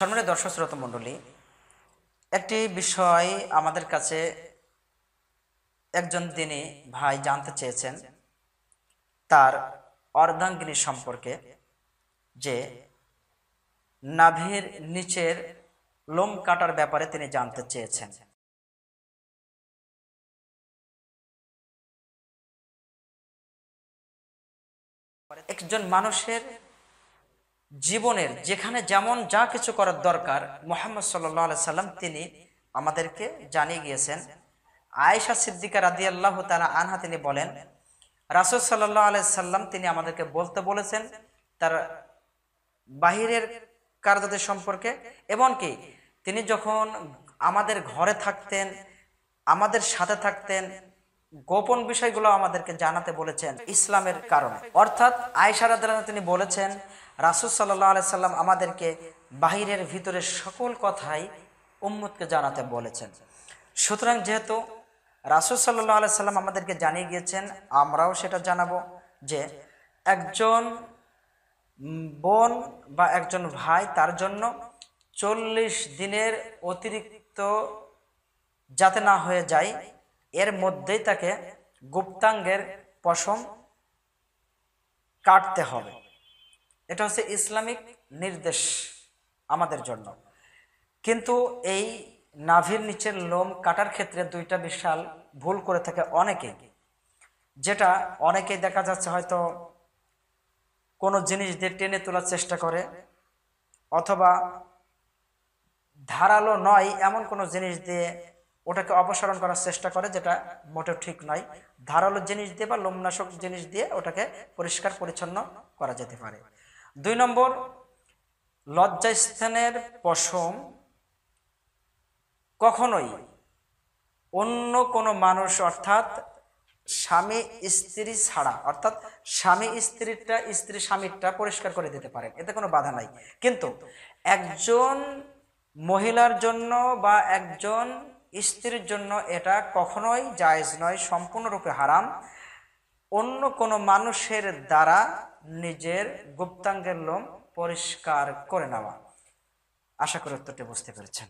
সম্মানিত দর্শক শ্রোতা মণ্ডলী, একটি বিষয় আমাদের কাছে একজন দিনী ভাই জানতে চেয়েছেন তার অর্ধাঙ্গিনী সম্পর্কে, যে নাভির নিচের লোম কাটার ব্যাপারে তিনি জানতে চেয়েছেন। একজন মানুষের জীবনের যেখানে যেমন যা কিছু করার দরকার মুহাম্মদ সাল্লাল্লাহু আলাইহি সাল্লাম তিনি আমাদেরকে জানিয়ে গিয়েছেন। আয়েশা সিদ্দিকা রাদিয়াল্লাহু তাআলা আনহা তিনি বলেন, রাসূল সাল্লাল্লাহু আলাইহি সাল্লাম তিনি আমাদেরকে বলতে বলেছেন তার বাহিরের কার্যাদি সম্পর্কে, এমনকি তিনি যখন আমাদের ঘরে থাকতেন, আমাদের সাথে থাকতেন, গোপন বিষয়গুলো আমাদেরকে জানাতে বলেছেন ইসলামের কারণে। অর্থাৎ আয়েশা রাদিয়াল্লাহু আনহা তিনি বলেছেন রাসূল সাল্লাল্লাহু আলাইহি সাল্লাম আমাদেরকে বাহিরের ভিতরের সকল কথাই উম্মতকে জানাতে বলেছেন। সুতরাং যেহেতু রাসূল সাল্লাল্লাহু আলাইহি সাল্লাম আমাদেরকে জানিয়ে গিয়েছেন, আমরাও সেটা জানাবো যে একজন বোন বা একজন ভাই তার জন্য 40 দিনের অতিরিক্ত যাতে না হয়ে যায়, এর মধ্যেই তাকে গুপ্তাঙ্গের পশম কাটতে হবে। এটা হচ্ছে ইসলামিক নির্দেশ আমাদের জন্য। কিন্তু এই নাভির নিচের লোম কাটার ক্ষেত্রে দুইটা বিশাল ভুল করে থাকে অনেকেই, যেটা অনেকেই দেখা যাচ্ছে হয়তো কোনো জিনিস দিয়ে টেনে তোলার চেষ্টা করে, অথবা ধারালো নয় এমন কোনো জিনিস দিয়ে ওটাকে অপসারণ করার চেষ্টা করে, যেটা মোটেও ঠিক নয়। ধারালো জিনিস দিয়ে বা লোমনাশক জিনিস দিয়ে ওটাকে পরিষ্কার পরিচ্ছন্ন করা যেতে পারে। 2 নম্বর, লজ্জাস্থানের পশম কখনোই অন্য কোনো মানুষ অর্থাৎ স্বামী স্ত্রী ছাড়া, অর্থাৎ স্বামী স্ত্রীরটা স্ত্রী স্বামীরটা পরিষ্কার করে দিতে পারেন, এতে কোনো বাধা নাই। কিন্তু একজন মহিলার জন্য বা একজন স্ত্রীর জন্য এটা কখনোই জায়েজ নয়, সম্পূর্ণরূপে হারাম অন্য কোনো মানুষের দ্বারা নিজের গুপ্তাঙ্গের লোম পরিষ্কার করে নেওয়া। আশা করি উত্তরটি বুঝতে পেরেছেন।